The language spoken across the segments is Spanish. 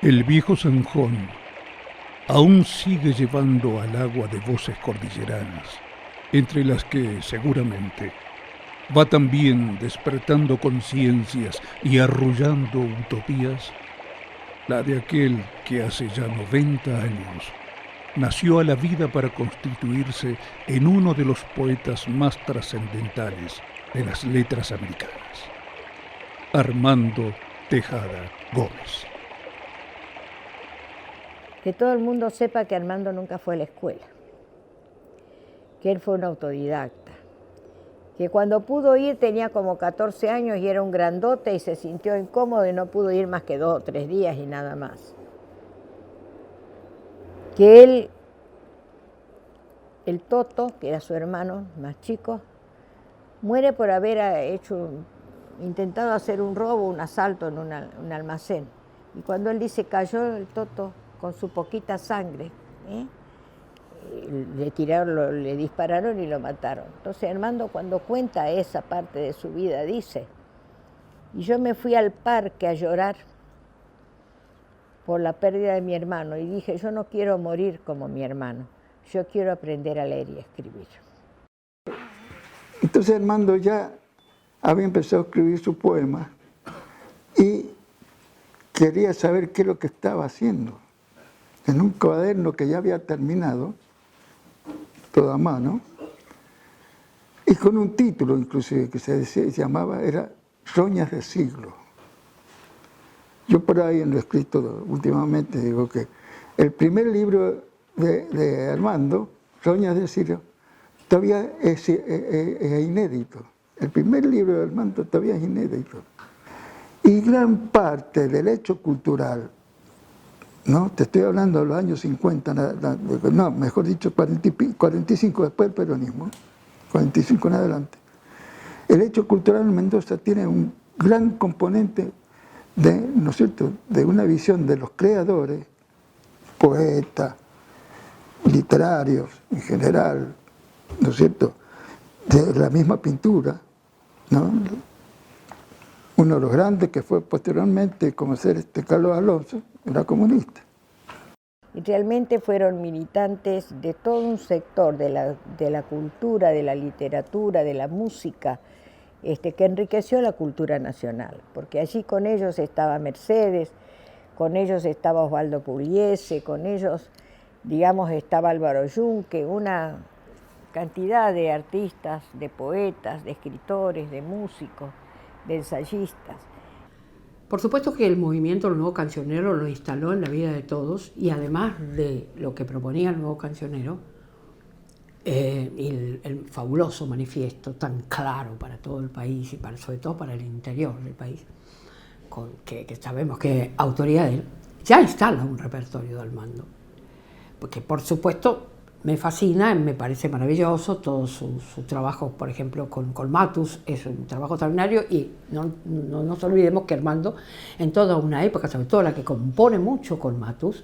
El viejo zanjón aún sigue llevando al agua de voces cordilleranas, entre las que, seguramente, va también despertando conciencias y arrullando utopías, la de aquel que hace ya 90 años nació a la vida para constituirse en uno de los poetas más trascendentales de las letras americanas, Armando Tejada Gómez. Que todo el mundo sepa que Armando nunca fue a la escuela, que él fue un autodidacta, que cuando pudo ir tenía como 14 años y era un grandote y se sintió incómodo y no pudo ir más que 2 o 3 días y nada más. Que él, el Toto, que era su hermano más chico, muere por haber intentado hacer un robo, un asalto en un almacén. Y cuando él dice cayó el Toto con su poquita sangre, le dispararon y lo mataron. Entonces Armando, cuando cuenta esa parte de su vida, dice: y yo me fui al parque a llorar por la pérdida de mi hermano y dije, yo no quiero morir como mi hermano, yo quiero aprender a leer y escribir. Entonces Armando ya había empezado a escribir su poema y quería saber qué es lo que estaba haciendo. En un cuaderno que ya había terminado, todo a mano, y con un título inclusive que se llamaba, era Roñas del siglo. Yo por ahí en lo escrito últimamente digo que el primer libro de Armando, Roñas del siglo, todavía es inédito. El primer libro de Armando todavía es inédito. Y gran parte del hecho cultural, ¿no? Te estoy hablando de los años 50, no, mejor dicho, 45 después del peronismo, 45 en adelante. El hecho cultural en Mendoza tiene un gran componente de, ¿no es cierto?, de una visión de los creadores, poetas, literarios en general, ¿no es cierto?, de la misma pintura, ¿no? Uno de los grandes que fue posteriormente como ser Carlos Alonso, era comunista. Y realmente fueron militantes de todo un sector de la cultura, de la literatura, de la música, que enriqueció la cultura nacional, porque allí con ellos estaba Mercedes, con ellos estaba Osvaldo Pugliese, con ellos, digamos, estaba Álvaro Yunque, una cantidad de artistas, de poetas, de escritores, de músicos, de ensayistas. Por supuesto que el movimiento del Nuevo Cancionero lo instaló en la vida de todos y además de lo que proponía el Nuevo Cancionero, el fabuloso manifiesto tan claro para todo el país y sobre todo para el interior del país, que sabemos que es autoría de él, ya instala un repertorio de Armando. Porque por supuesto me fascina, me parece maravilloso todo su trabajo, por ejemplo, con Matus, es un trabajo extraordinario y no nos olvidemos que Armando, en toda una época, sobre todo la que compone mucho con Matus,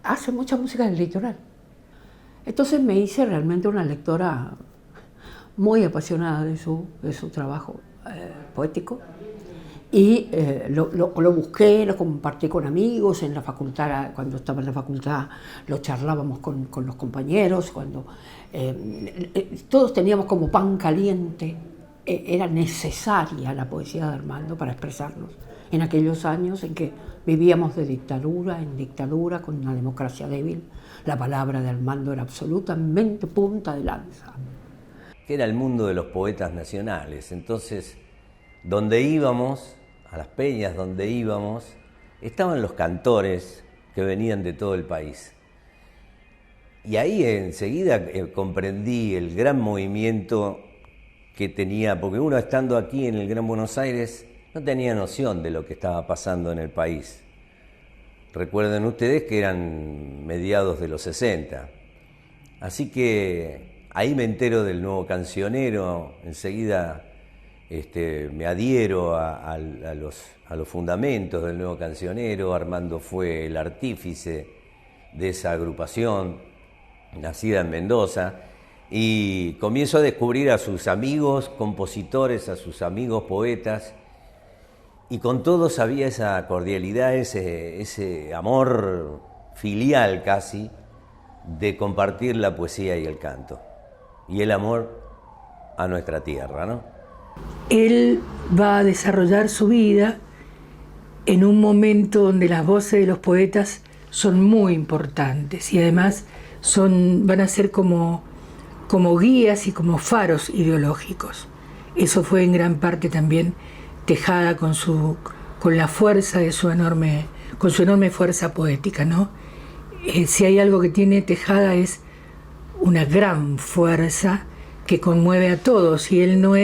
hace mucha música del litoral. Entonces me hice realmente una lectora muy apasionada de su trabajo poético. Y lo busqué, lo compartí con amigos en la facultad, cuando estaba en la facultad lo charlábamos con los compañeros, cuando todos teníamos como pan caliente, era necesaria la poesía de Armando para expresarnos en aquellos años en que vivíamos de dictadura en dictadura con una democracia débil. La palabra de Armando era absolutamente punta de lanza. Que era el mundo de los poetas nacionales, entonces donde íbamos, a las peñas donde íbamos, estaban los cantores que venían de todo el país. Y ahí enseguida comprendí el gran movimiento que tenía, porque uno estando aquí en el Gran Buenos Aires no tenía noción de lo que estaba pasando en el país. Recuerden ustedes que eran mediados de los 60. Así que ahí me entero del Nuevo Cancionero, enseguida me adhiero a los fundamentos del Nuevo Cancionero. Armando fue el artífice de esa agrupación, nacida en Mendoza, y comienzo a descubrir a sus amigos compositores, a sus amigos poetas, Y con todos había esa cordialidad, ese amor filial casi, de compartir la poesía y el canto. Y el amor a nuestra tierra, ¿no? Él va a desarrollar su vida en un momento donde las voces de los poetas son muy importantes y además van a ser como guías y como faros ideológicos. Eso fue en gran parte también Tejada con la fuerza de con su enorme fuerza poética, ¿no? Si hay algo que tiene Tejada es una gran fuerza que conmueve a todos, y él no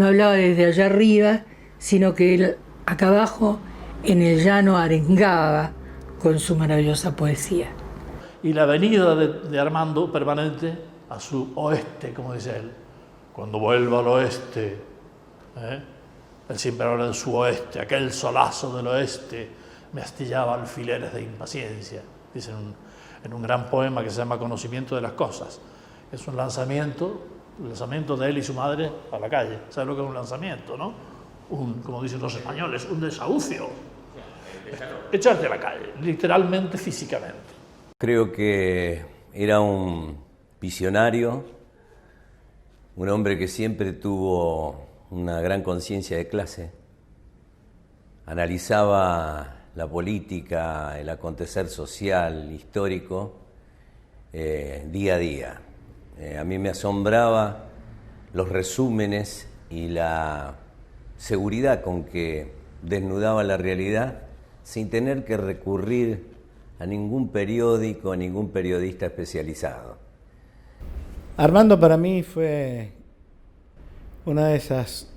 hablaba desde allá arriba, sino que él acá abajo en el llano arengaba con su maravillosa poesía. Y la venida de Armando permanente a su oeste, como dice él, cuando vuelva al oeste, él siempre habla de su oeste, aquel solazo del oeste me astillaba alfileres de impaciencia, dice en un gran poema que se llama Conocimiento de las Cosas. Es un lanzamiento de él y su madre a la calle. ¿Sabes lo que es un lanzamiento, no? Como dicen los españoles, un desahucio. Echarte a la calle, literalmente, físicamente. Creo que era un visionario, un hombre que siempre tuvo una gran conciencia de clase, analizaba la política, el acontecer social, histórico, día a día. A mí me asombraba los resúmenes y la seguridad con que desnudaba la realidad sin tener que recurrir a ningún periódico, a ningún periodista especializado. Armando para mí fue una de esas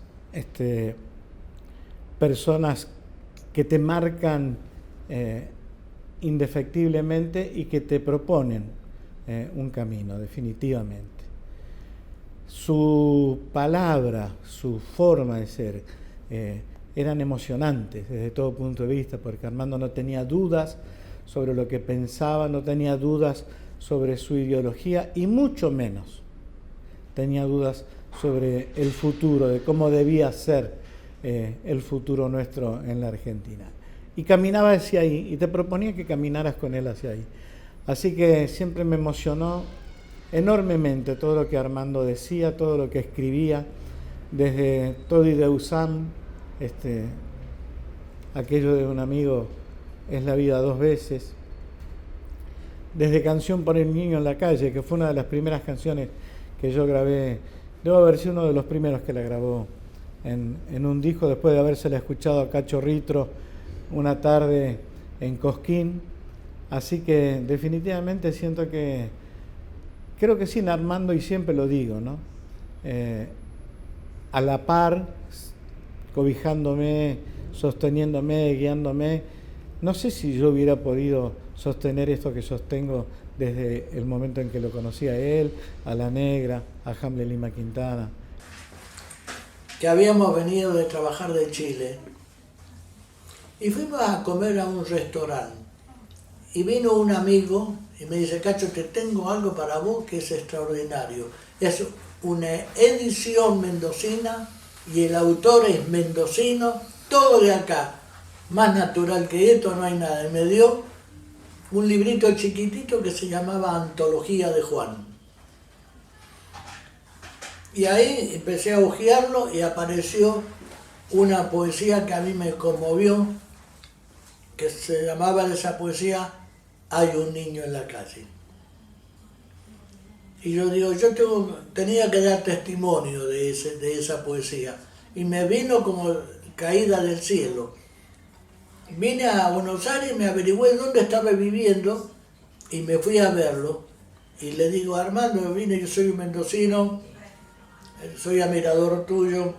personas que te marcan indefectiblemente y que te proponen un camino, definitivamente. Su palabra, su forma de ser, eran emocionantes desde todo punto de vista, porque Armando no tenía dudas sobre lo que pensaba, no tenía dudas sobre su ideología y mucho menos tenía dudas sobre el futuro, de cómo debía ser el futuro nuestro en la Argentina. Y caminaba hacia ahí, y te proponía que caminaras con él hacia ahí. Así que siempre me emocionó enormemente todo lo que Armando decía, todo lo que escribía, desde Todi de Usam, aquello de un amigo es la vida dos veces, desde Canción por el niño en la calle, que fue una de las primeras canciones que yo grabé, debo haber sido uno de los primeros que la grabó en un disco, después de habérsela escuchado a Cacho Ritro una tarde en Cosquín. Así que definitivamente siento que, creo que sin Armando, y siempre lo digo, ¿no? A la par, cobijándome, sosteniéndome, guiándome, no sé si yo hubiera podido sostener esto que sostengo desde el momento en que lo conocí a él, a La Negra, a Hamlet Lima Quintana. Que habíamos venido de trabajar de Chile y fuimos a comer a un restaurante y vino un amigo y me dice: Cacho, te tengo algo para vos que es extraordinario. Es una edición mendocina y el autor es mendocino, todo de acá. Más natural que esto no hay nada. Y me dio un librito chiquitito que se llamaba Antología de Juan. Y ahí empecé a hojearlo y apareció una poesía que a mí me conmovió, que se llamaba de esa poesía Hay un niño en la calle. Y yo digo, tenía que dar testimonio de esa poesía. Y me vino como caída del cielo. Vine a Buenos Aires, me averigüé dónde estaba viviendo y me fui a verlo. Y le digo: Armando, vine, yo soy un mendocino, soy admirador tuyo.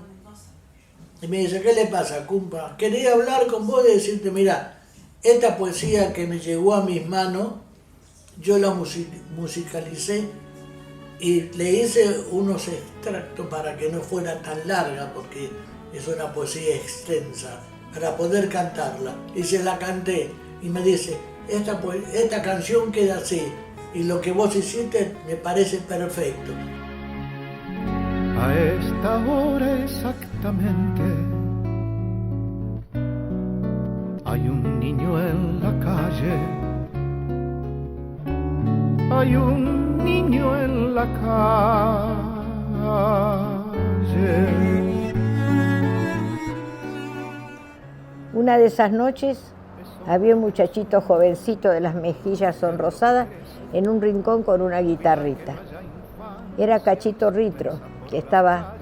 Y me dice: ¿qué le pasa, cumpa? Quería hablar con vos y decirte: mira, esta poesía que me llegó a mis manos, yo la musicalicé y le hice unos extractos para que no fuera tan larga, porque es una poesía extensa, para poder cantarla. Y se la canté y me dice: esta canción queda así y lo que vos hiciste me parece perfecto. A esta hora exactamente Hay un niño en la calle, hay un niño en la calle. Una de esas noches había un muchachito jovencito de las mejillas sonrosadas en un rincón con una guitarrita. Era Cachito Ritro, que estaba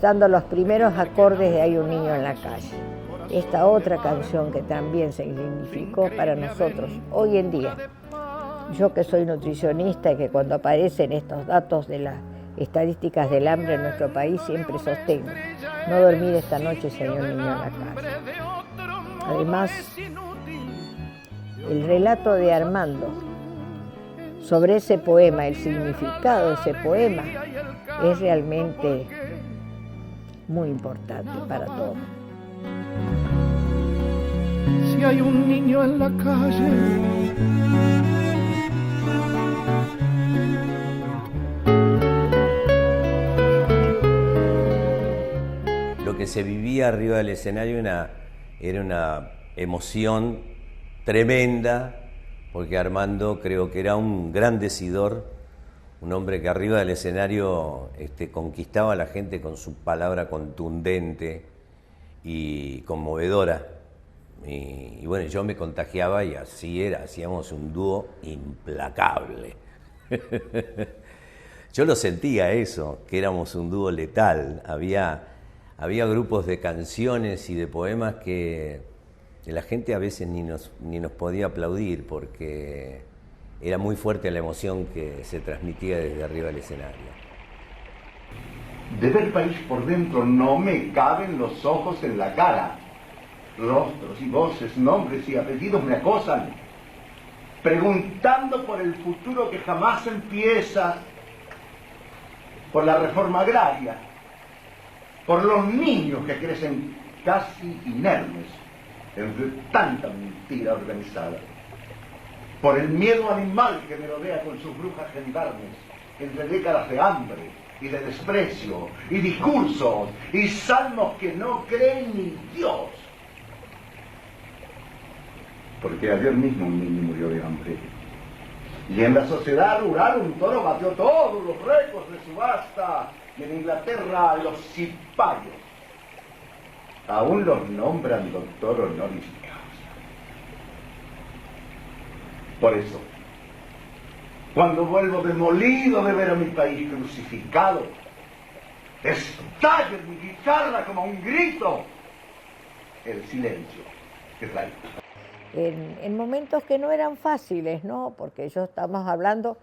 dando los primeros acordes de Hay un niño en la calle. Esta otra canción que también significó para nosotros hoy en día. Yo que soy nutricionista y que cuando aparecen estos datos de las estadísticas del hambre en nuestro país siempre sostengo. No dormir esta noche si hay un niño en la calle. Además, el relato de Armando sobre ese poema, el significado de ese poema, es realmente muy importante para todos. Si hay un niño en la calle, lo que se vivía arriba del escenario era una emoción tremenda, porque Armando creo que era un gran decidor, un hombre que arriba del escenario conquistaba a la gente con su palabra contundente y conmovedora. Y bueno, yo me contagiaba y así era, hacíamos un dúo implacable. Yo lo sentía eso, que éramos un dúo letal. Había grupos de canciones y de poemas que la gente a veces ni nos podía aplaudir porque era muy fuerte la emoción que se transmitía desde arriba del escenario. De ver país por dentro no me caben los ojos en la cara. Rostros y voces, nombres y apellidos me acosan, preguntando por el futuro que jamás empieza, por la reforma agraria, por los niños que crecen casi inermes entre tanta mentira organizada, por el miedo animal que me rodea con sus brujas gendarmes, entre décadas de hambre y de desprecio, y discursos, y salmos que no creen ni Dios. Porque ayer mismo un niño murió de hambre. Y en la sociedad rural un toro batió todos los récords de subasta. Y en Inglaterra los cipayos aún los nombran doctor honoris causa. Por eso, cuando vuelvo demolido de ver a mi país crucificado, estalla en mi guitarra como un grito. El silencio es la ira. En momentos que no eran fáciles, ¿no? Porque yo estamos hablando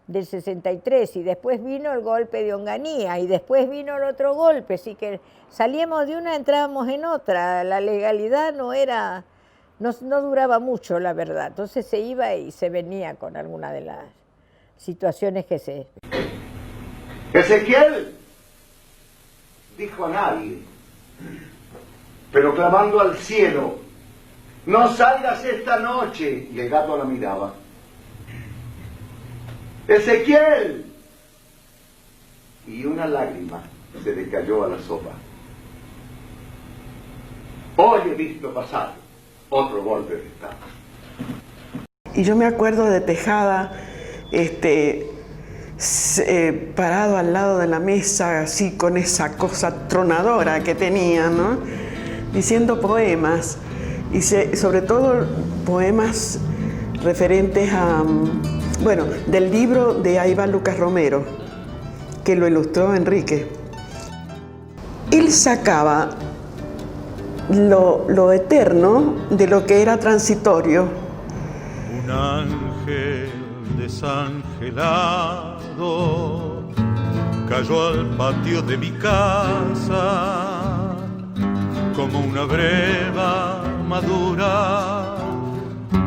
del 63 y después vino el golpe de Onganía y después vino el otro golpe, así que salíamos de una, entrábamos en otra, la legalidad no duraba mucho, la verdad, entonces se iba y se venía con alguna de las situaciones que se... Ezequiel dijo a nadie, pero clamando al cielo, no salgas esta noche. Y el gato la miraba. Ezequiel. Y una lágrima se le cayó a la sopa. Hoy he visto pasar otro golpe de Estado. Y yo me acuerdo de Tejada, parado al lado de la mesa, así con esa cosa tronadora que tenía, ¿no? Diciendo poemas. Y sobre todo poemas referentes a, del libro de ahí va Lucas Romero, que lo ilustró Enrique. Él sacaba lo eterno de lo que era transitorio. Un ángel desangelado cayó al patio de mi casa como una breva madura,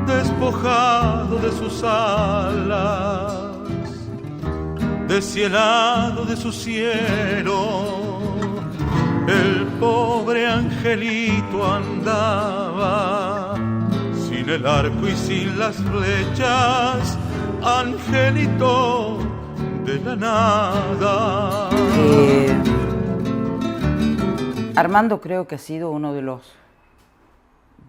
despojado de sus alas, deshielado de su cielo, el pobre angelito andaba, sin el arco y sin las flechas, angelito de la nada. Armando creo que ha sido uno de los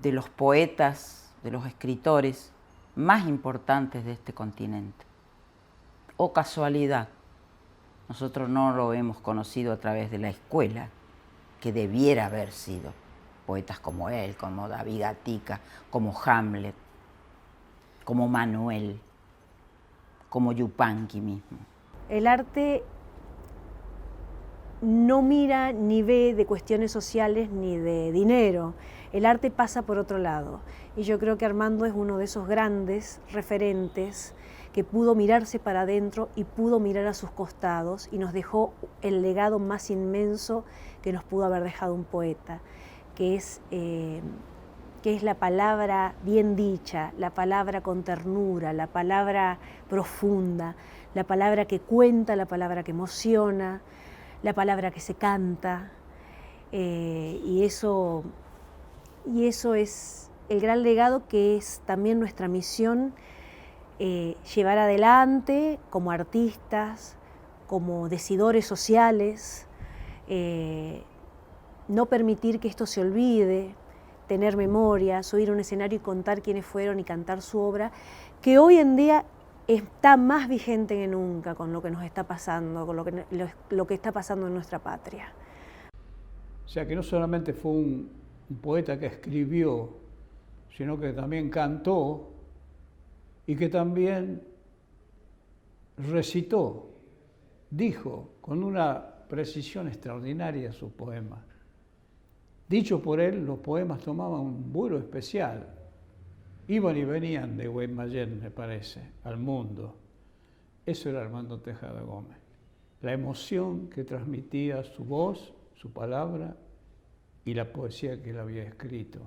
de los poetas, de los escritores más importantes de este continente. O casualidad, nosotros no lo hemos conocido a través de la escuela, que debiera haber sido. Poetas como él, como David Gatica, como Hamlet, como Manuel, como Yupanqui mismo. El arte no mira ni ve de cuestiones sociales ni de dinero. El arte pasa por otro lado. Y yo creo que Armando es uno de esos grandes referentes que pudo mirarse para adentro y pudo mirar a sus costados y nos dejó el legado más inmenso que nos pudo haber dejado un poeta, que es la palabra bien dicha, la palabra con ternura, la palabra profunda, la palabra que cuenta, la palabra que emociona, la palabra que se canta, y eso es el gran legado que es también nuestra misión, llevar adelante como artistas, como decidores sociales, no permitir que esto se olvide, tener memoria, subir a un escenario y contar quiénes fueron y cantar su obra, que hoy en día está más vigente que nunca con lo que nos está pasando, con lo que está pasando en nuestra patria. O sea que no solamente fue un poeta que escribió, sino que también cantó y que también recitó, dijo con una precisión extraordinaria sus poemas. Dicho por él, los poemas tomaban un vuelo especial. Iban y venían de Guaymallén, me parece, al mundo. Eso era Armando Tejada Gómez. La emoción que transmitía su voz, su palabra y la poesía que él había escrito.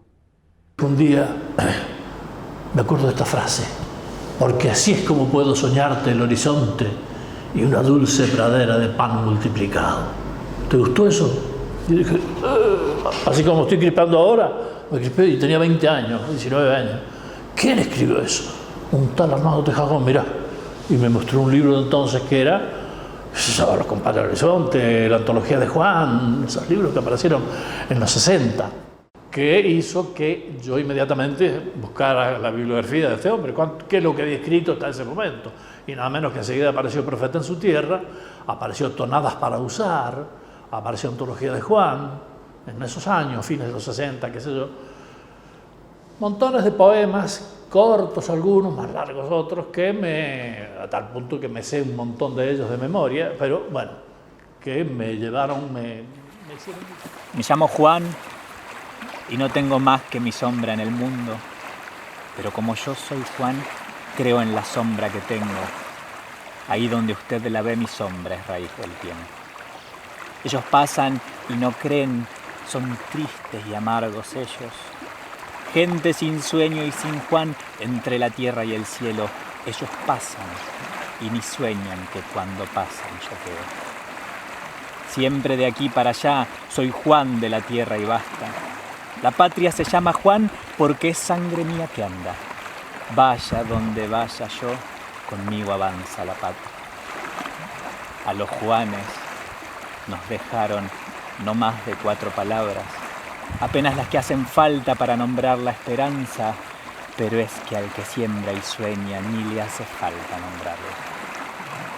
Un día me acuerdo de esta frase: porque así es como puedo soñarte el horizonte y una dulce pradera de pan multiplicado. ¿Te gustó eso? Y dije, así como estoy crispando ahora, me crispé y tenía 20 años, 19 años. ¿Quién escribió eso? Un tal Armando Tejada Gómez, mirá. Y me mostró un libro de entonces que era Los compadres del horizonte, la antología de Juan, esos libros que aparecieron en los 60, que hizo que yo inmediatamente buscara la bibliografía de este hombre, qué es lo que había escrito hasta ese momento. Y nada menos que enseguida apareció Profeta en su tierra, apareció Tonadas para usar, apareció Antología de Juan, en esos años, fines de los 60, qué sé yo. Montones de poemas, cortos algunos, más largos otros, a tal punto que me sé un montón de ellos de memoria, pero bueno, que me llevaron, me hicieron... Me llamo Juan y no tengo más que mi sombra en el mundo, pero como yo soy Juan, creo en la sombra que tengo. Ahí donde usted la ve, mi sombra es raíz del tiempo. Ellos pasan y no creen, son tristes y amargos ellos. Gente sin sueño y sin Juan, entre la tierra y el cielo, ellos pasan y ni sueñan que cuando pasan yo quedo. Siempre de aquí para allá, soy Juan de la tierra y basta. La patria se llama Juan porque es sangre mía que anda. Vaya donde vaya yo, conmigo avanza la patria. A los Juanes nos dejaron no más de 4 palabras, apenas las que hacen falta para nombrar la esperanza, pero es que al que siembra y sueña ni le hace falta nombrarlo.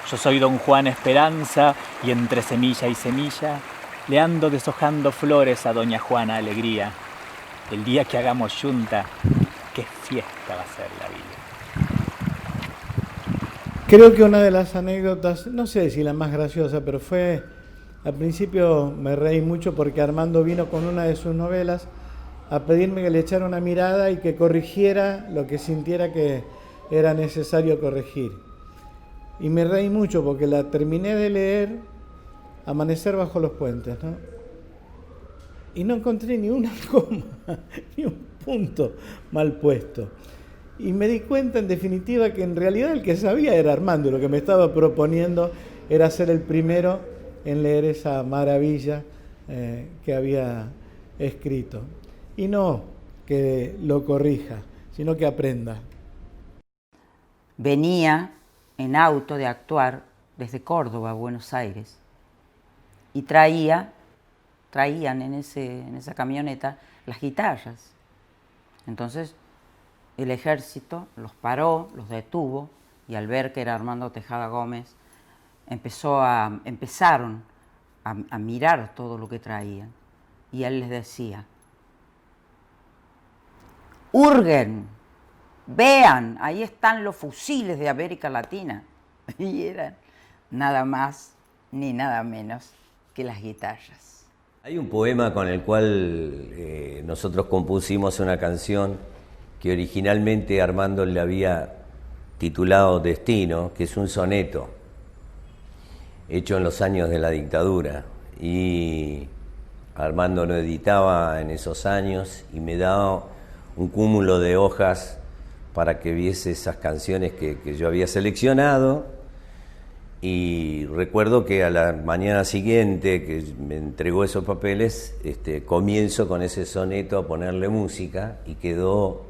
Yo soy don Juan Esperanza y entre semilla y semilla le ando deshojando flores a doña Juana Alegría. El día que hagamos yunta, qué fiesta va a ser la vida. Creo que una de las anécdotas, no sé si la más graciosa, pero fue... Al principio me reí mucho porque Armando vino con una de sus novelas a pedirme que le echara una mirada y que corrigiera lo que sintiera que era necesario corregir. Y me reí mucho porque la terminé de leer, Amanecer bajo los puentes, ¿no? Y no encontré ni una coma, ni un punto mal puesto. Y me di cuenta en definitiva que en realidad el que sabía era Armando, y lo que me estaba proponiendo era ser el primero en leer esa maravilla que había escrito. Y no que lo corrija, sino que aprenda. Venía en auto de actuar desde Córdoba a Buenos Aires y traían en esa camioneta las guitarras. Entonces el ejército los paró, los detuvo, y al ver que era Armando Tejada Gómez, empezaron a mirar todo lo que traían. Y él les decía: hurguen, vean, ahí están los fusiles de América Latina. Y eran nada más ni nada menos que las guitarras. Hay un poema con el cual nosotros compusimos una canción que originalmente Armando le había titulado Destino, que es un soneto hecho en los años de la dictadura, y Armando lo editaba en esos años y me daba un cúmulo de hojas para que viese esas canciones que yo había seleccionado. Y recuerdo que a la mañana siguiente que me entregó esos papeles, comienzo con ese soneto a ponerle música y quedó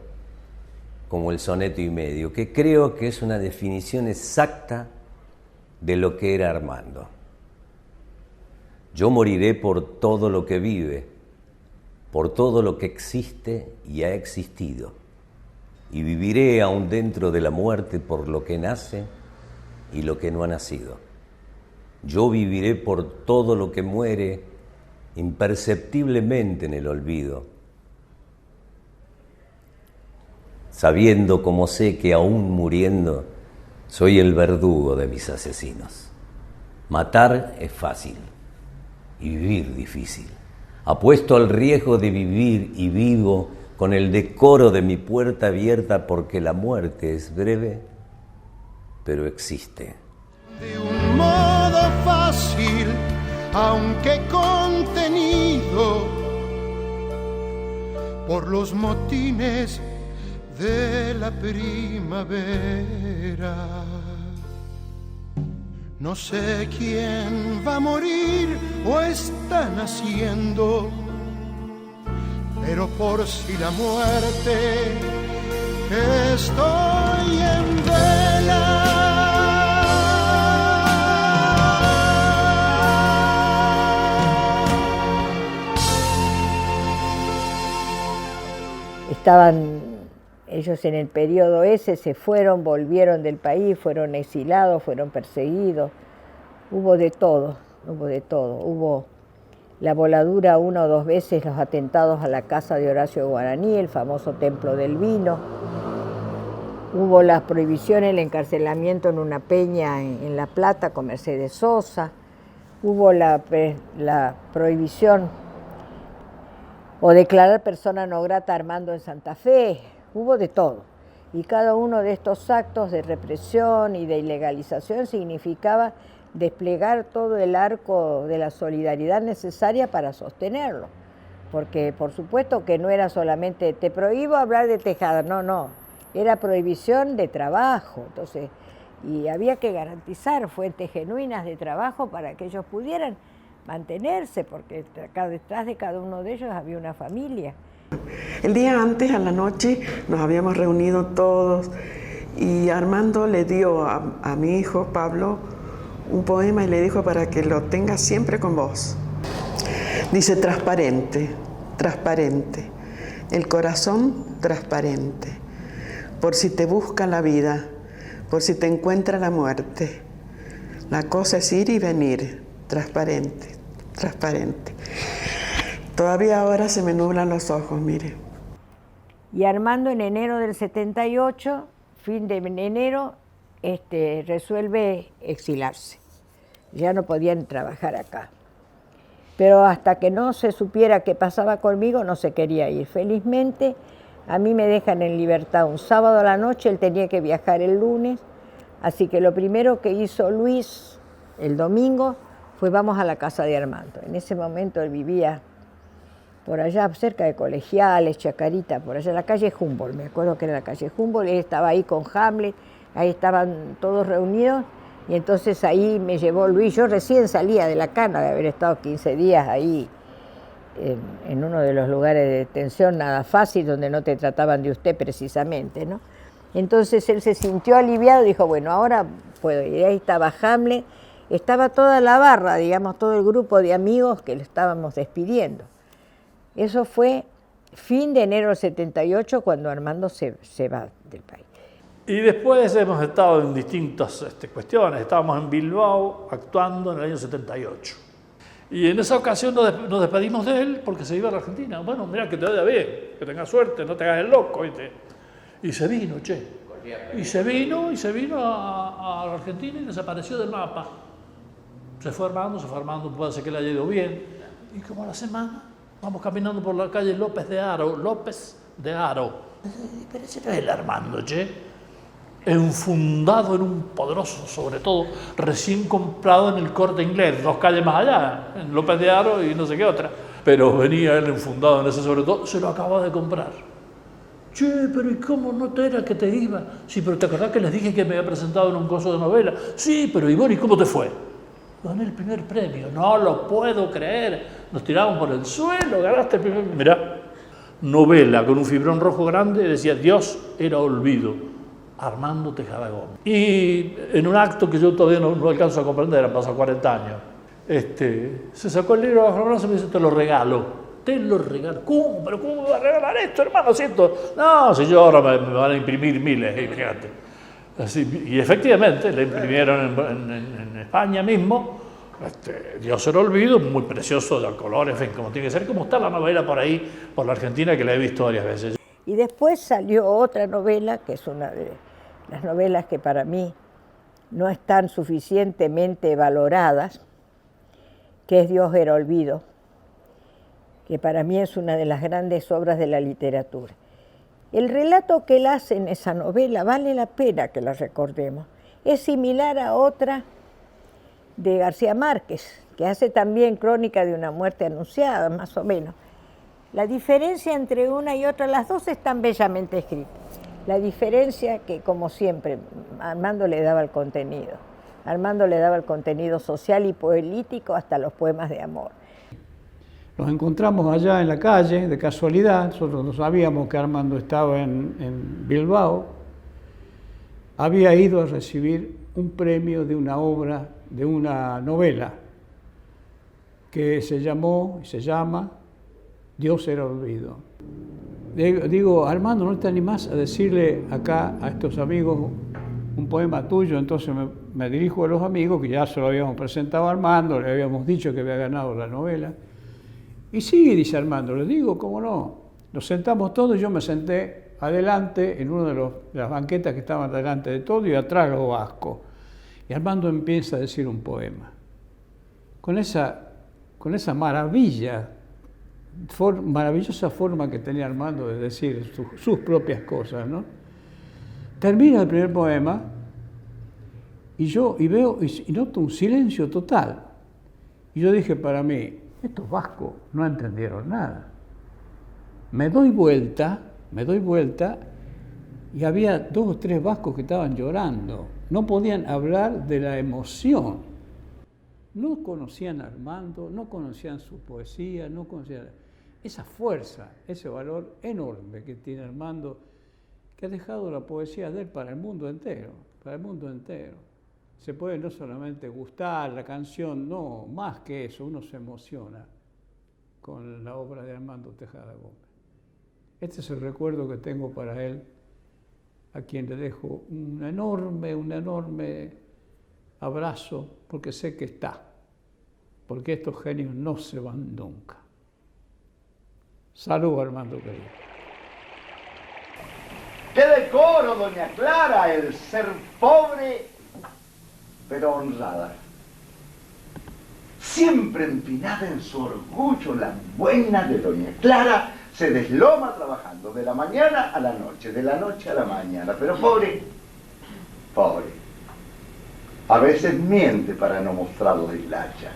como el soneto y medio, que creo que es una definición exacta de lo que era Armando. Yo moriré por todo lo que vive, por todo lo que existe y ha existido, y viviré aún dentro de la muerte por lo que nace y lo que no ha nacido. Yo viviré por todo lo que muere imperceptiblemente en el olvido, sabiendo como sé que aún muriendo soy el verdugo de mis asesinos. Matar es fácil y vivir difícil. Apuesto al riesgo de vivir y vivo con el decoro de mi puerta abierta, porque la muerte es breve, pero existe. De un modo fácil, aunque contenido por los motines de la primavera. No sé quién va a morir o está naciendo, pero por si la muerte estoy en vela. Estaban ellos en el periodo ese, se fueron, volvieron del país, fueron exilados, fueron perseguidos. Hubo de todo, hubo de todo. Hubo la voladura 1 o 2 veces, los atentados a la casa de Horacio Guaraní, el famoso Templo del Vino. Hubo las prohibiciones, el encarcelamiento en una peña en La Plata con Mercedes Sosa. Hubo la prohibición o declarar persona no grata a Armando en Santa Fe. Hubo de todo. Y cada uno de estos actos de represión y de ilegalización significaba desplegar todo el arco de la solidaridad necesaria para sostenerlo. Porque por supuesto que no era solamente te prohíbo hablar de Tejada, no, era prohibición de trabajo. Entonces, y había que garantizar fuentes genuinas de trabajo para que ellos pudieran mantenerse, porque acá detrás de cada uno de ellos había una familia. El día antes, a la noche, nos habíamos reunido todos y Armando le dio a mi hijo Pablo un poema y le dijo para que lo tengas siempre con vos. Dice: transparente, transparente, el corazón transparente, por si te busca la vida, por si te encuentra la muerte. La cosa es ir y venir, transparente, transparente. Todavía ahora se me nublan los ojos, mire. Y Armando en enero del 78, fin de enero, resuelve exilarse. Ya no podían trabajar acá. Pero hasta que no se supiera qué pasaba conmigo, no se quería ir. Felizmente, a mí me dejan en libertad un sábado a la noche, él tenía que viajar el lunes, así que lo primero que hizo Luis el domingo fue vamos a la casa de Armando. En ese momento él vivía por allá cerca de Colegiales, Chacarita, por allá, la calle Humboldt, me acuerdo que era la calle Humboldt, él estaba ahí con Hamlet, ahí estaban todos reunidos, y entonces ahí me llevó Luis. Yo recién salía de la cana de haber estado 15 días ahí en uno de los lugares de detención nada fácil, donde no te trataban de usted precisamente, ¿no? Entonces él se sintió aliviado y dijo, bueno, ahora puedo ir. Ahí estaba Hamlet, estaba toda la barra, digamos, todo el grupo de amigos que le estábamos despidiendo. Eso fue fin de enero del 78, cuando Armando se va del país. Y después hemos estado en distintas cuestiones. Estábamos en Bilbao actuando en el año 78. Y en esa ocasión nos despedimos de él porque se iba a la Argentina. Bueno, mira, que te vaya bien, que tengas suerte, no te hagas el loco, ¿viste? Y se vino, che. Y se vino a la Argentina y desapareció del mapa. Se fue armando, puede ser que le haya ido bien. Y como a la semana, vamos caminando por la calle López de Haro. Pero ese no es el Armando, che. Enfundado en un poderoso, sobre todo, recién comprado en el Corte Inglés, 2 calles más allá, en López de Haro y no sé qué otra. Pero venía él enfundado en ese sobre todo, se lo acaba de comprar. Che, pero ¿y cómo no te era que te iba? Sí, pero ¿te acordás que les dije que me había presentado en un curso de novela? Sí, pero Ivonne, ¿y cómo te fue? Gané el primer premio, no lo puedo creer. Nos tiramos por el suelo, ganaste el primer premio. Mirá, novela con un fibrón rojo grande, decía Dios era olvido. Armando Tejada Gómez. Y en un acto que yo todavía no alcanzo a comprender, han pasado 40 años, se sacó el libro bajo el brazo y me dice, te lo regalo. ¿Cómo? ¿Pero cómo me va a regalar esto, hermano? Siento. No, si yo ahora me van a imprimir miles, fíjate. Así, y efectivamente, le imprimieron en España mismo, Dios era olvido, muy precioso, de color, en fin, como tiene que ser, como está la novela por ahí, por la Argentina, que la he visto varias veces. Y después salió otra novela, que es una de las novelas que para mí no están suficientemente valoradas, que es Dios era olvido, que para mí es una de las grandes obras de la literatura. El relato que él hace en esa novela vale la pena que la recordemos. Es similar a otra de García Márquez, que hace también crónica de una muerte anunciada, más o menos. La diferencia entre una y otra, las dos están bellamente escritas. La diferencia que, como siempre, Armando le daba el contenido. Armando le daba el contenido social y político hasta los poemas de amor. Nos encontramos allá en la calle, de casualidad. Nosotros no sabíamos que Armando estaba en Bilbao. Había ido a recibir un premio de una obra, de una novela, que se llama Dios era olvido. Digo, Armando, ¿no te animás a decirle acá a estos amigos un poema tuyo? Entonces me dirijo a los amigos, que ya se lo habíamos presentado a Armando, le habíamos dicho que había ganado la novela. Y sí, dice Armando, le digo, ¿cómo no? Nos sentamos todos, yo me senté adelante en una de las banquetas que estaban delante de todo y atrás los vascos. Y Armando empieza a decir un poema. Con esa maravillosa forma que tenía Armando de decir sus propias cosas, ¿no? Termina el primer poema y veo y noto un silencio total. Y yo dije para mí, estos vascos no entendieron nada. Me doy vuelta y había 2 o 3 vascos que estaban llorando. No podían hablar de la emoción. No conocían a Armando, no conocían su poesía, no conocían esa fuerza, ese valor enorme que tiene Armando, que ha dejado la poesía de él para el mundo entero, Se puede no solamente gustar la canción, no, más que eso, uno se emociona con la obra de Armando Tejada Gómez. Este es el recuerdo que tengo para él, a quien le dejo un enorme abrazo, porque sé que está, porque estos genios no se van nunca. Salud, Armando querido. ¡Qué decoro, doña Clara, el ser pobre pero honrada! Siempre empinada en su orgullo, la buena de doña Clara se desloma trabajando de la mañana a la noche, de la noche a la mañana, pero pobre. A veces miente para no mostrar la hilacha.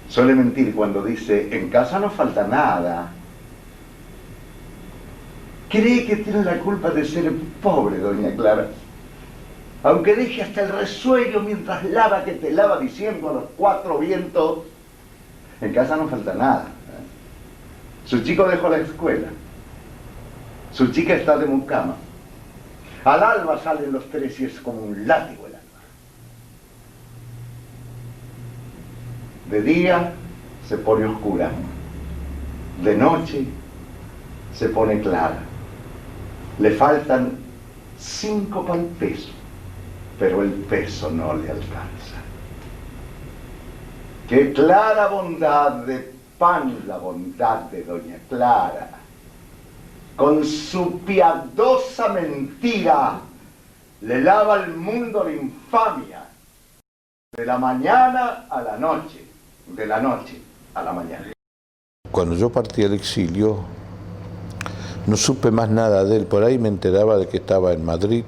Suele mentir cuando dice, en casa no falta nada. Cree que tiene la culpa de ser pobre, doña Clara. Aunque deje hasta el resuello mientras lava que te lava diciendo a los 4 vientos, en casa no falta nada. Su chico dejó la escuela. Su chica está de mucama. Al alba salen los 3 y es como un látigo el alba. De día se pone oscura. De noche se pone clara. Le faltan 5 para el peso, pero el peso no le alcanza. Qué clara bondad de pan la bondad de doña Clara. Con su piadosa mentira le lava al mundo la infamia. De la mañana a la noche, de la noche a la mañana. Cuando yo partí al exilio, no supe más nada de él. Por ahí me enteraba de que estaba en Madrid.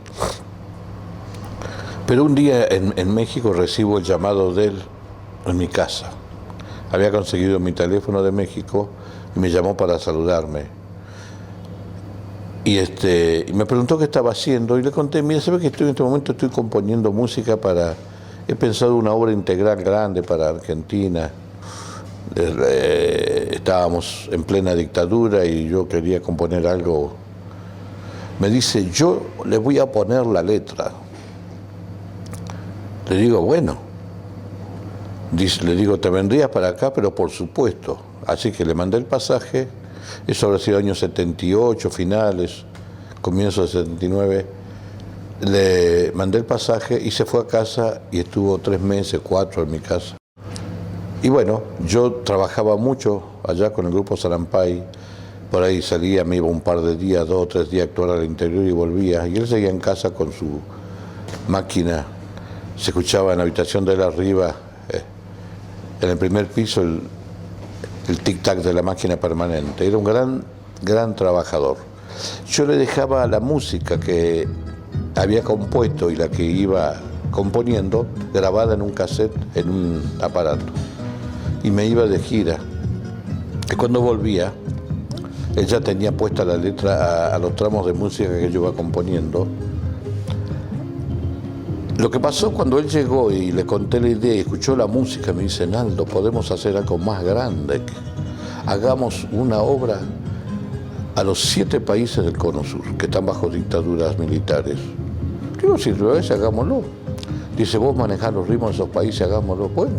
Pero un día en México recibo el llamado de él en mi casa. Había conseguido mi teléfono de México y me llamó para saludarme. Y me preguntó qué estaba haciendo y le conté, mira, ¿sabe que en este momento estoy componiendo música para... He pensado una obra integral grande para Argentina. Estábamos en plena dictadura y yo quería componer algo. Me dice, yo le voy a poner la letra. Le digo, bueno. Le digo, te vendrías para acá, pero por supuesto. Así que le mandé el pasaje. Eso habrá sido años 78, finales, comienzos de 79. Le mandé el pasaje y se fue a casa y estuvo 3 meses, 4 en mi casa. Y bueno, yo trabajaba mucho allá con el grupo Sarampay. Por ahí salía, me iba un par de días, 2 o 3 días a actuar al interior y volvía. Y él seguía en casa con su máquina. Se escuchaba en la habitación de él arriba, en el primer piso, el tic-tac de la máquina permanente. Era un gran trabajador. Yo le dejaba la música que había compuesto y la que iba componiendo, grabada en un cassette, en un aparato. Y me iba de gira. Y cuando volvía, él ya tenía puesta la letra a los tramos de música que yo iba componiendo. Lo que pasó cuando él llegó y le conté la idea y escuchó la música, me dice, Naldo, podemos hacer algo más grande. Hagamos una obra a los 7 países del Cono Sur, que están bajo dictaduras militares. Digo, si lo es, hagámoslo. Dice, vos manejás los ritmos de esos países, hagámoslo. Bueno,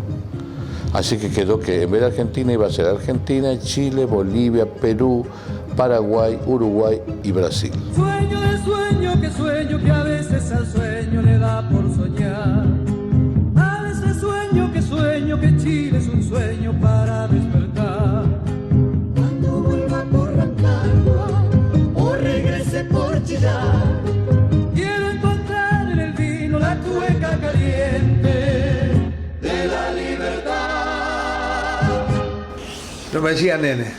así que quedó que en vez de Argentina iba a ser Argentina, Chile, Bolivia, Perú, Paraguay, Uruguay y Brasil. Sueño de sueño que a veces al sueño le da por soñar. A veces sueño que Chile es un sueño para despertar. Cuando vuelva por Rancagua o regrese por Chillar, quiero encontrar en el vino la cueca caliente de la libertad. No me decía nene.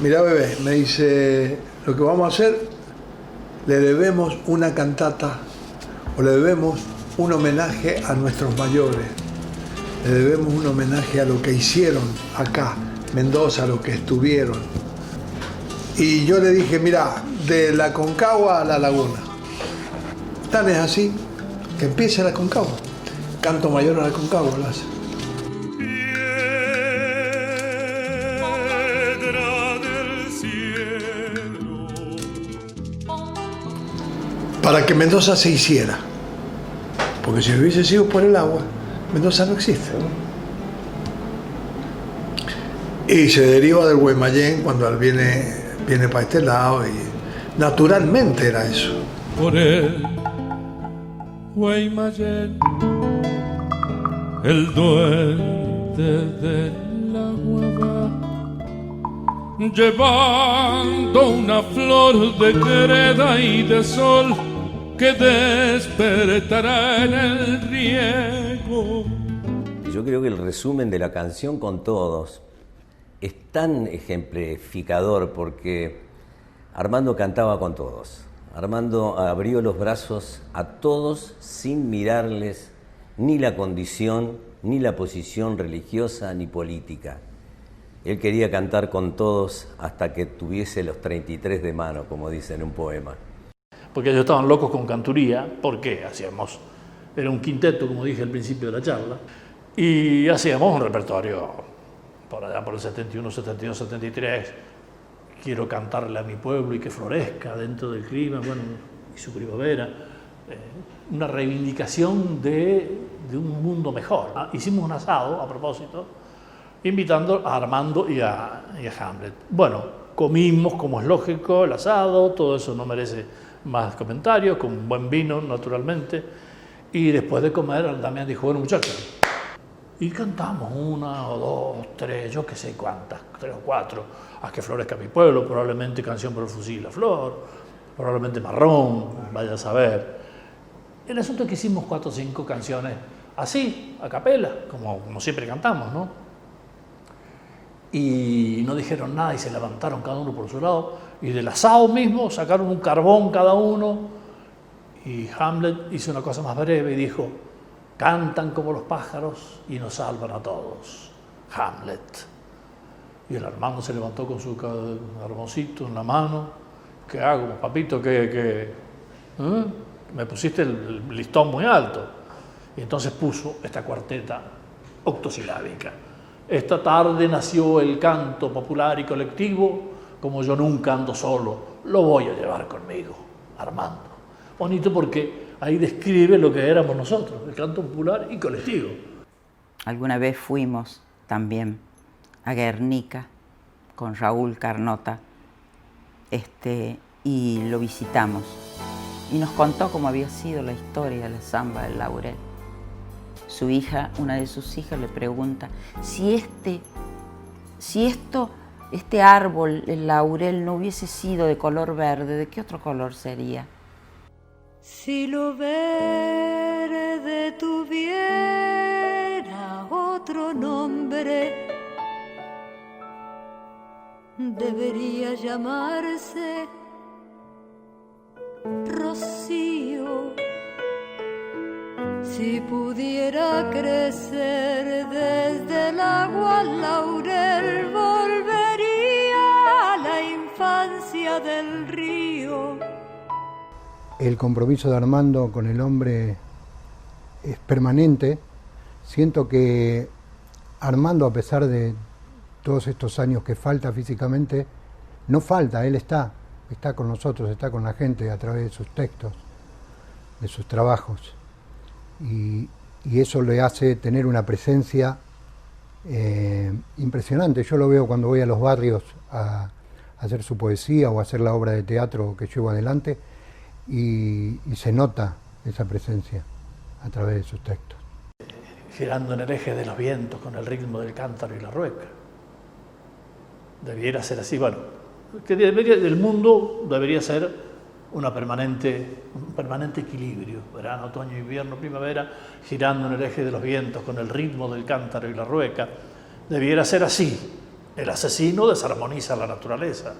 Mirá, bebé, me dice, lo que vamos a hacer, le debemos una cantata o le debemos un homenaje a nuestros mayores, le debemos un homenaje a lo que hicieron acá, Mendoza, lo que estuvieron. Y yo le dije, mira, de la Aconcagua a la Laguna. Tan es así que empiece la Aconcagua. Canto mayor a la Aconcagua lo hace. Para que Mendoza se hiciera. Porque si hubiese sido por el agua, Mendoza no existe, ¿no? Y se deriva del Guaymallén cuando él viene para este lado y naturalmente era eso. Por el Guaymallén, el duende del agua va, llevando una flor de greda y de sol que despertará en el riego. Yo creo que el resumen de la canción Con Todos es tan ejemplificador porque Armando cantaba con todos. Armando abrió los brazos a todos sin mirarles ni la condición, ni la posición religiosa, ni política. Él quería cantar con todos hasta que tuviese los 33 de mano, como dice en un poema. Porque ellos estaban locos con canturía, porque era un quinteto, como dije al principio de la charla, y hacíamos un repertorio por allá por el 71, 72, 73. Quiero cantarle a mi pueblo y que florezca dentro del clima, bueno, y su primavera. Una reivindicación de un mundo mejor. Hicimos un asado, a propósito, invitando a Armando y a Hamlet. Bueno, comimos, como es lógico, el asado, todo eso no merece más comentarios, con un buen vino, naturalmente. Y después de comer, Damián dijo, bueno, muchachos, y cantamos 1 o 2, 3, yo qué sé cuántas, 3 o 4, Haz que florezca mi pueblo, probablemente Canción por el fusil y la flor, probablemente Marrón, vaya a saber. El asunto es que hicimos 4 o 5 canciones así, a capela, como siempre cantamos, ¿no? Y no dijeron nada y se levantaron cada uno por su lado, y del asado mismo sacaron un carbón cada uno, y Hamlet hizo una cosa más breve y dijo, cantan como los pájaros y nos salvan a todos. Hamlet. Y el Armando se levantó con su carboncito en la mano. ¿Qué hago, papito? ¿Qué? Me pusiste el listón muy alto. Y entonces puso esta cuarteta octosilábica. Esta tarde nació el canto popular y colectivo, como yo nunca ando solo, lo voy a llevar conmigo, Armando. Bonito porque ahí describe lo que éramos nosotros, el canto popular y colectivo. Alguna vez fuimos también a Guernica con Raúl Carnota y lo visitamos. Y nos contó cómo había sido la historia de la samba del laurel. Su hija, una de sus hijas, le pregunta si este árbol, el laurel, no hubiese sido de color verde, ¿de qué otro color sería? Si lo verde tuviera otro nombre, debería llamarse Rocío. Si pudiera crecer desde el agua al laurel, volvería a la infancia del río. El compromiso de Armando con el hombre es permanente. Siento que Armando, a pesar de todos estos años que falta físicamente, no falta, él está con nosotros, está con la gente a través de sus textos, de sus trabajos. Y eso le hace tener una presencia impresionante. Yo lo veo cuando voy a los barrios a hacer su poesía o a hacer la obra de teatro que llevo adelante, y se nota esa presencia a través de sus textos. Girando en el eje de los vientos con el ritmo del cántaro y la rueca. Debiera ser así, bueno, el mundo debería ser un permanente equilibrio, verano, otoño, invierno, primavera, girando en el eje de los vientos con el ritmo del cántaro y la rueca. Debiera ser así. El asesino desarmoniza la naturaleza,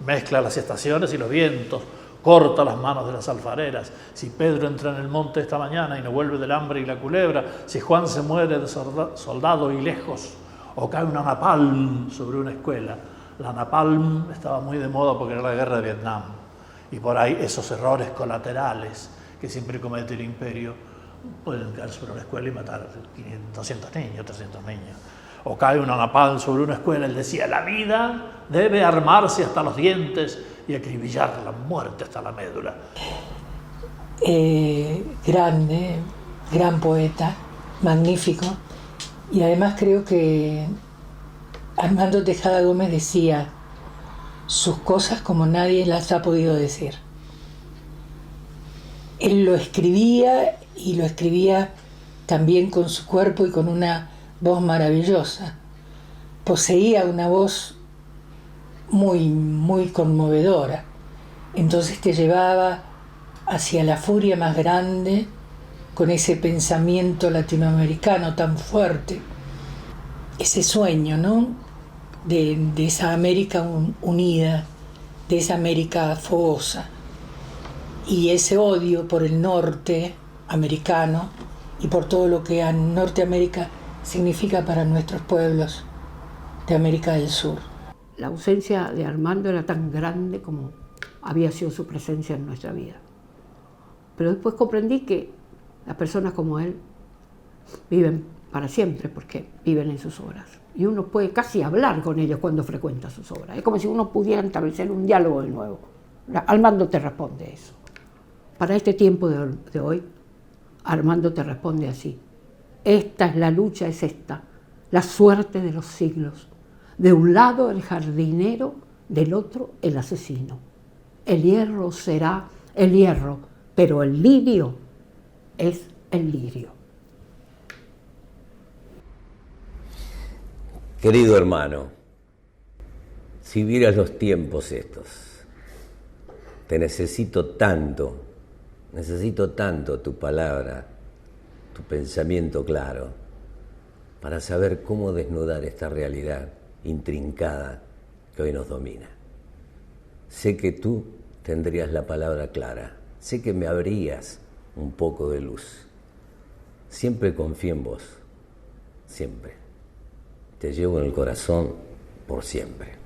mezcla las estaciones y los vientos, corta las manos de las alfareras. Si Pedro entra en el monte esta mañana y no vuelve del hambre y la culebra, si Juan se muere de soldado y lejos, o cae una napalm sobre una escuela. La napalm estaba muy de moda porque era la guerra de Vietnam. Y por ahí esos errores colaterales que siempre comete el imperio pueden caer sobre una escuela y matar 200 niños, 300 niños. O cae una napalm sobre una escuela. Él decía, la vida debe armarse hasta los dientes y acribillar la muerte hasta la médula. Grande, gran poeta, magnífico. Y además creo que Armando Tejada Gómez decía sus cosas como nadie las ha podido decir. Él lo escribía y lo escribía también con su cuerpo y con una voz maravillosa. Poseía una voz muy, muy conmovedora. Entonces te llevaba hacia la furia más grande con ese pensamiento latinoamericano tan fuerte, ese sueño, ¿no? De esa América unida, de esa América fogosa, y ese odio por el norte americano y por todo lo que Norteamérica significa para nuestros pueblos de América del Sur. La ausencia de Armando era tan grande como había sido su presencia en nuestra vida. Pero después comprendí que las personas como él viven para siempre porque viven en sus obras. Y uno puede casi hablar con ellos cuando frecuenta sus obras. Es como si uno pudiera establecer un diálogo de nuevo. Armando te responde eso. Para este tiempo de hoy, Armando te responde así. Esta es la lucha, es esta, la suerte de los siglos. De un lado el jardinero del otro el asesino. El hierro será el hierro, pero el lirio es el lirio. Querido hermano, si vieras los tiempos estos, te necesito tanto tu palabra, tu pensamiento claro, para saber cómo desnudar esta realidad intrincada que hoy nos domina. Sé que tú tendrías la palabra clara, sé que me abrías un poco de luz. Siempre confié en vos, siempre. Te llevo en el corazón por siempre.